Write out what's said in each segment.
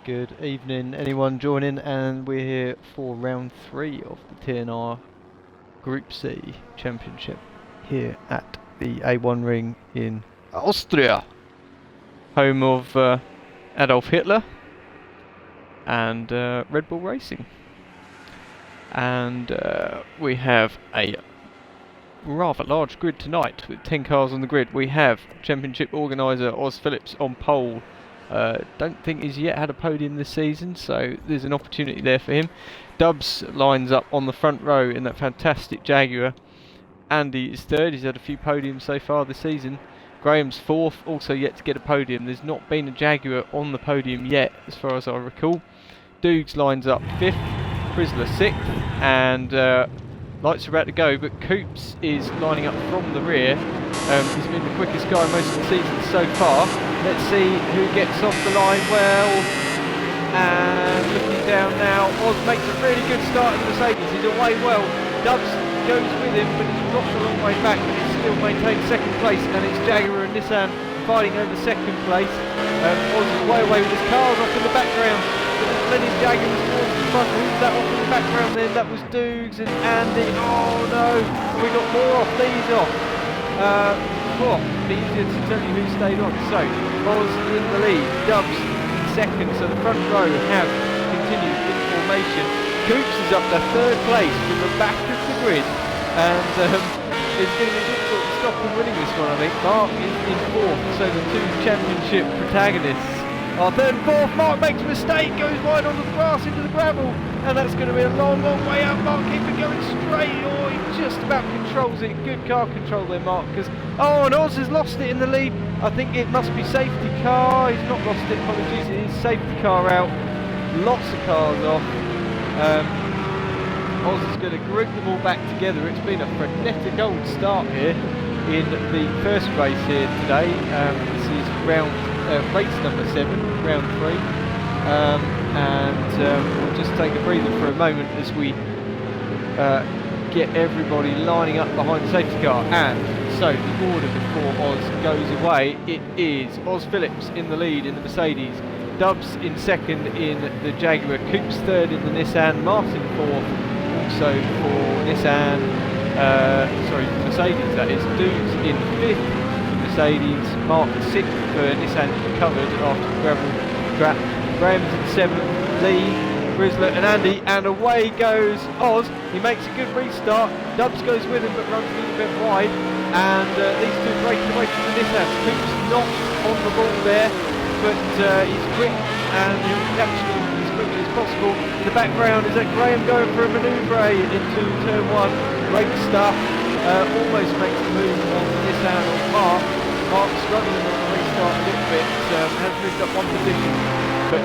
Good evening, anyone joining, and we're here for round 3 of the TNR Group C Championship here at the A1 ring in Austria, home of Adolf Hitler and Red Bull Racing. And we have a rather large grid tonight with 10 cars on the grid. We have Championship organiser Oz Phillips on pole. Don't think he's yet had a podium this season, so there's an opportunity there for him. Dubs lines up on the front row in that fantastic Jaguar. Andy is third, he's had a few podiums so far this season. Graham's fourth, also yet to get a podium. There's not been a Jaguar on the podium yet, as far as I recall. Dukes lines up fifth, Chrysler sixth, and lights are about to go, but Coops is lining up from the rear. He's been the quickest guy most of the season so far. Let's see who gets off the line well. And looking down now, Oz makes a really good start in the Mercedes. He's away well. Dubs goes with him, but he's dropped a long way back, but he still maintains second place. And it's Jaguar and Nissan fighting over second place. Oz is way away with his cars off in the background. But there's plenty of Jaguars towards the front. Who's that off in the background then? That was Dukes and Andy. Oh no, we got more off these off. Be easier to tell you who stayed on. So, Oz in the lead, Dubs in second, so the front row have continued in formation. Coops is up to third place from the back of the grid, and it's going to be difficult to stop them winning this one, I think. Mark is in fourth, so the two championship protagonists are third and fourth. Mark makes a mistake, goes wide onto the grass into the gravel, and that's going to be a long, long way up. Mark keep it going straight, or he just about controls it. Good car control there, Mark, because and Oz has lost it in the lead. I think it must be safety car. He's not lost it, apologies, it is safety car out. Lots of cars off. Oz is going to group them all back together. It's been a frenetic old start here in the first race here today. This is race number 7, round 3. We'll just take a breather for a moment as we get everybody lining up behind the safety car. And so the order before Oz goes away, it is Oz Phillips in the lead in the Mercedes, Dubs in second in the Jaguar, Coops third in the Nissan, Martin fourth also for Nissan, Mercedes that is, Dukes in fifth Mercedes, Mark sixth for Nissan covered after the gravel trap, Graham's in seventh, Lee, Chrysler and Andy, and away goes Oz. He makes a good restart. Dubs goes with him but runs a little bit wide, and these two breaking away from the Nissan. Coops not on the ball there, but he's quick and he'll catch them as quickly as possible. In the background is that Graham going for a manoeuvre into turn 1. Great stuff. Almost makes a move on the Nissan or Mark. Mark's struggling on the restart a little bit, has moved up one position, but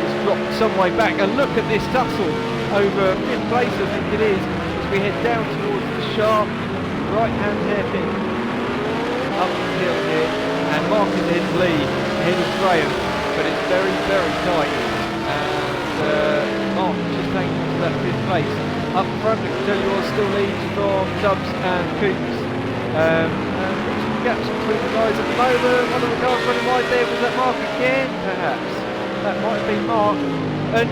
it's dropped some way back. And look at this tussle over 5th place, I think it is, as we head down towards the sharp right hand hairpin up the hill here, and Mark is in lead ahead of Graham, but it's very, very tight, and Mark just hanging on to that 5th place. Up front, I can tell you all still leads from Dubs and Coops, and gaps between the guys at the moment. One of the cars running wide there, was that Mark again? Perhaps. That might have been Mark. And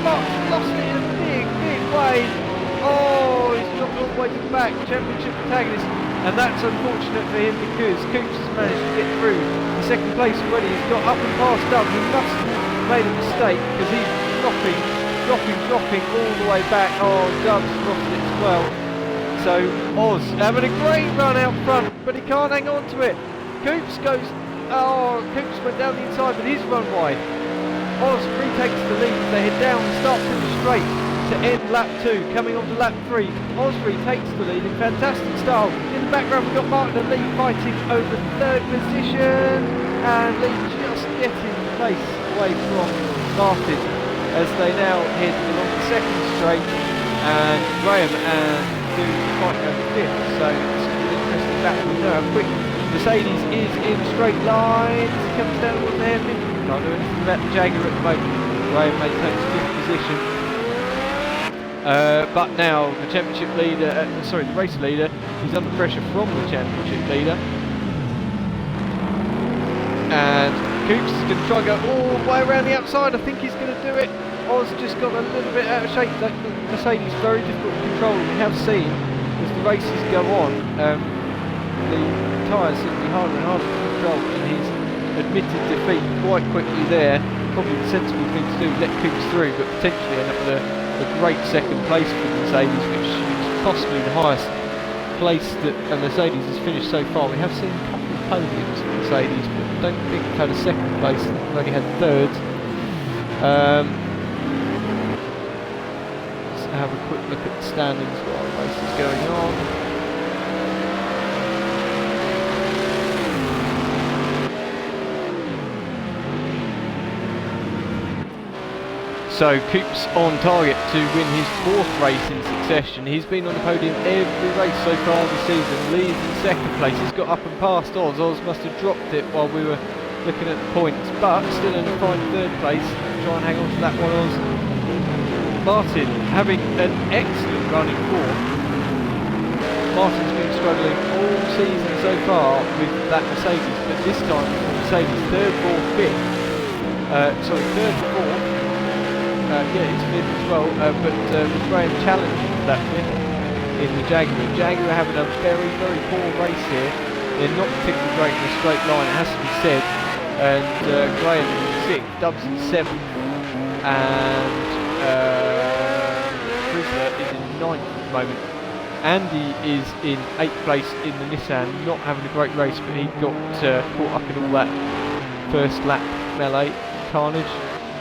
Mark's lost it in a big, big way. He's dropped all the way to the back, championship protagonist. And that's unfortunate for him because Coops has managed to get through the second place already. He's got up and past Dubs. He must have made a mistake because he's dropping all the way back. Dubs lost it as well. So Oz having a great run out front, but he can't hang on to it. Coops Coops went down the inside, but he's run wide. Oz retakes the lead as they head down and start pretty straight to end lap 2, coming on to lap 3. Oz retakes the lead in fantastic style. In the background we've got Martin and Lee fighting over 3rd position, and Lee just getting place away from Martin as they now head along the 2nd straight, and Graham and fight over 5th, so it's going to be an interesting battle. We know how quick Mercedes is in straight lines. He comes down towards the hairpin. Can't do anything about the Jaguar at the moment. Graham maintains 5th position. But now the championship leader, the race leader, is under pressure from the championship leader. And Coops is going to try and go all the way around the outside. I think he's going to do it. Oz just got a little bit out of shape. That Mercedes very difficult to control. We have seen as the races go on, the tyres seem to be harder and harder to control, and he's admitted defeat quite quickly there. Probably the sensible thing to do, let Coops through, but potentially end up with a great second place for Mercedes, which is possibly the highest place that a Mercedes has finished so far. We have seen a couple of podiums for Mercedes, but I don't think we've had a second place. We've only had thirds. Let's have a quick look at the standings while the race is going on. So Coops on target to win his 4th race in succession. He's been on the podium every race so far this season. Leads in 2nd place. He's got up and past Oz. Oz must have dropped it while we were looking at the points, but still in a fine 3rd place. Try and hang on to that one, Oz. Martin having an excellent run in 4th. Martin's been struggling all season so far with that Mercedes, but this time Mercedes 3rd, 4th, 5th. 3rd, 4th. Yeah, it's 5th as well, but with Graham challenging for that 5th in the Jaguar. Jaguar having a very, very poor race here. They're not particularly great in a straight line, it has to be said. And Graham is in 6th, Dubs in 7th, and Chrysler is in 9th at the moment. Andy is in 8th place in the Nissan, not having a great race, but he got caught up in all that first lap melee carnage.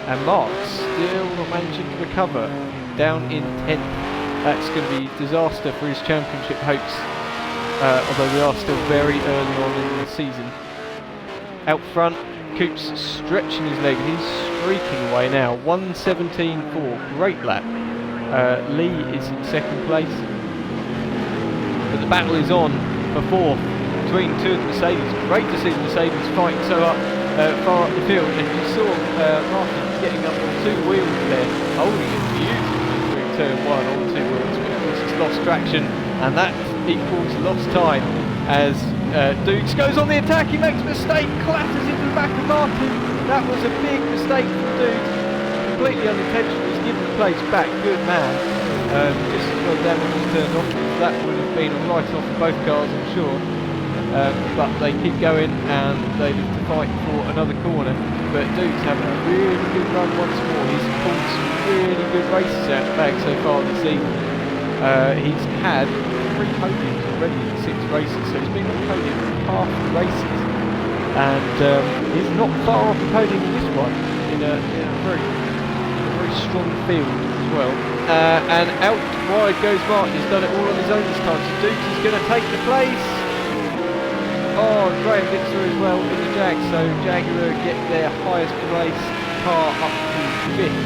And Mark still not managing to recover, down in 10th. That's going to be disaster for his championship hopes, although we are still very early on in the season. Out front, Coops stretching his leg, he's streaking away now, 1:17.4, great lap. Lee is in 2nd place, but the battle is on for 4th between 2 of the Mercedes. Great to see the Mercedes fighting so far up the field, and you saw Martin getting up on 2 wheels there, holding it beautifully through turn 1 on 2 wheels, but of course it's lost traction, and that equals lost time as Dukes goes on the attack. He makes a mistake, clatters into the back of Martin. That was a big mistake from Dukes, completely unintentional. He's given the place back, good man. Just as well damage was turned off, that would have been a write-off for both cars, I'm sure. But they keep going and they look to fight for another corner. But Duke's having a really good run once more. He's pulled some really good races out of the bag so far this season. He's had 3 podiums already in 6 races, so he's been on the podium for half the races. And he's not far off the podium in this one, in a very strong field as well. And out wide goes Martin. He's done it all on his own this time, so Dukes is going to take the place. Oh, Graham gets through as well with the Jag, so Jaguar get their highest place car up to 5th.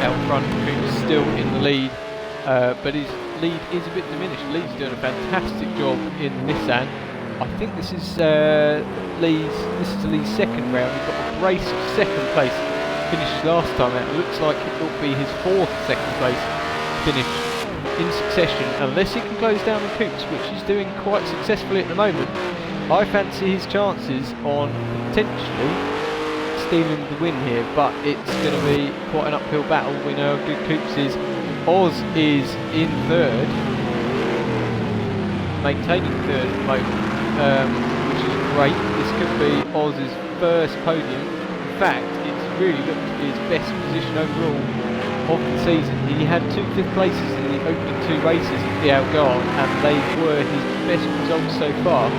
Out front, Coops still in the lead, but his lead is a bit diminished. Lee's doing a fantastic job in Nissan. I think this is Lee's 2nd round. He's got a brace 2nd place finished last time out. It looks like it will be his 4th 2nd place finish in succession, unless he can close down the Coops, which he's doing quite successfully at the moment. I fancy his chances on potentially stealing the win here, but it's going to be quite an uphill battle. We know how good Coops is. Oz is in 3rd, maintaining 3rd at the moment. Which is great. This could be Oz's first podium. In fact, it's really looked his best position overall of the season. He had 2 5th places in the opening 2 races at the Algarve, and they were his best results so far.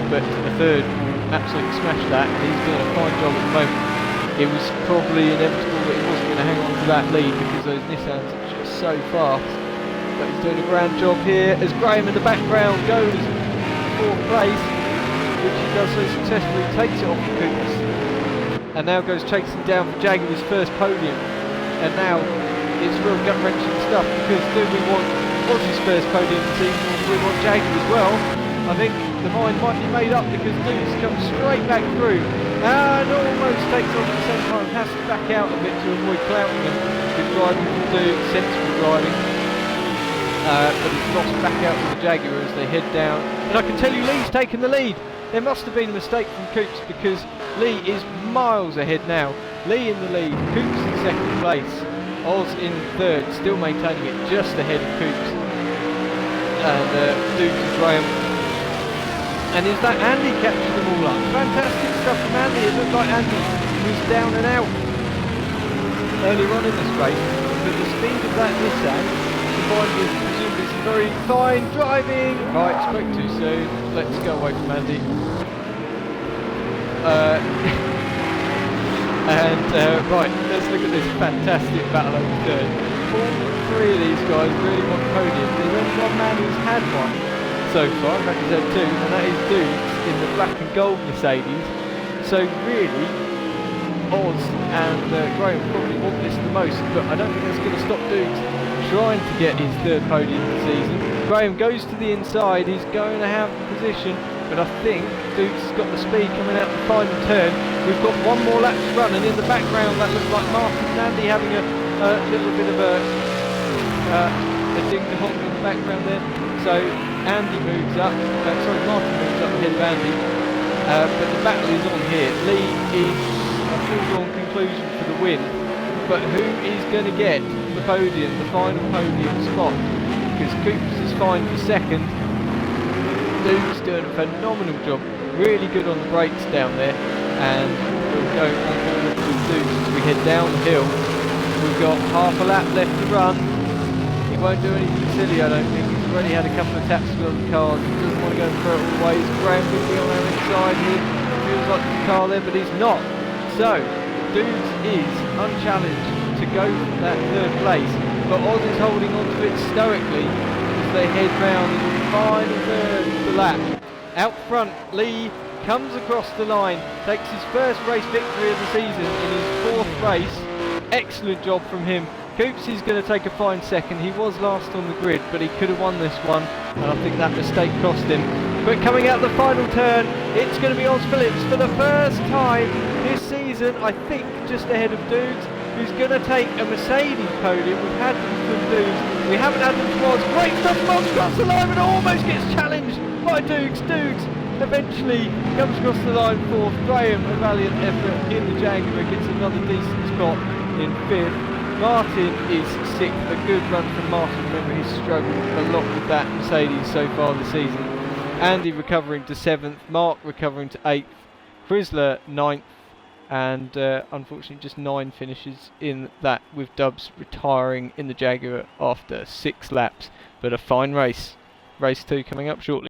But the 3rd absolutely smashed that, and he's doing a fine job at the moment. It was probably inevitable that he wasn't going to hang on to that lead because those Nissans are just so fast. But he's doing a grand job here as Graham in the background goes 4th place, which he does so successfully, takes it off the Coops, and now goes chasing down for Jaguar's first podium. And now it's real gut-wrenching stuff, because do we want Ozzy's first podium this season, or do we want Jaguar as well? I think the mind might be made up because Dukes comes straight back through and almost takes off at the same time, has to back out a bit to avoid clouting him. Good driving from Dukes, sensible driving. But he's lost back out to the Jaguar as they head down. And I can tell you Lee's taken the lead. There must have been a mistake from Coops because Lee is miles ahead now. Lee in the lead, Coops in second place, Oz in third, still maintaining it just ahead of Coops. And Dukes and Graham. And is that Andy catching them all up? Fantastic stuff from Andy. It looked like Andy was down and out earlier on in this race. But the speed of that Nissan, combined with presumably some very fine driving. Right, spoke too soon. Let's go away from Andy. Right, let's look at this fantastic battle over third. All three of these guys really want podium. There's only one man who's had one so far, in fact he's had two, and that is Dukes in the black and gold Mercedes. So really, Oz and Graham probably want this the most, but I don't think that's going to stop Dukes trying to get his third podium of the season. Graham goes to the inside, he's going to have position, but I think Dukes has got the speed coming out the final turn. We've got one more lap to run, and in the background that looks like Martin and Andy having a little bit of a ding-dong in the background there. So Andy moves up, Martin moves up ahead of Andy, but the battle is on here. Lee is a foregone conclusion for the win, but who is going to get the podium, the final podium spot? Because Coops is fine for second. Dukes doing a phenomenal job, really good on the brakes down there, and we'll go on board with Dukes as we head down the hill. We've got half a lap left to run. He won't do anything silly, I don't think. He's already had a couple of taps with other cars. He doesn't want to go through it all the way. He's Graham going to be on our inside here. Feels like there's a car there, but he's not. So, Dukes is unchallenged to go for that third place, but Oz is holding on to it stoically as they head round in the final third of the lap. Out front, Lee comes across the line, takes his first race victory of the season in his fourth race. Excellent job from him. Coops is going to take a fine second. He was last on the grid, but he could have won this one, and I think that mistake cost him. But coming out the final turn, it's going to be Oz Phillips for the first time this season, I think just ahead of Dukes, who's going to take a Mercedes podium. We've had them from Dukes, we haven't had them from Oz. Great stuff from Oz across the line, and almost gets challenged by Dukes. Dukes eventually comes across the line fourth. Graham, a valiant effort in the Jaguar, gets another decent spot in fifth. Martin is sixth, a good run from Martin. Remember, he's struggled a lot with that Mercedes so far this season. Andy recovering to seventh, Mark recovering to eighth, Chrysler ninth, and unfortunately just 9 finishes in that, with Dubs retiring in the Jaguar after 6 laps. But a fine race. Race 2 coming up shortly.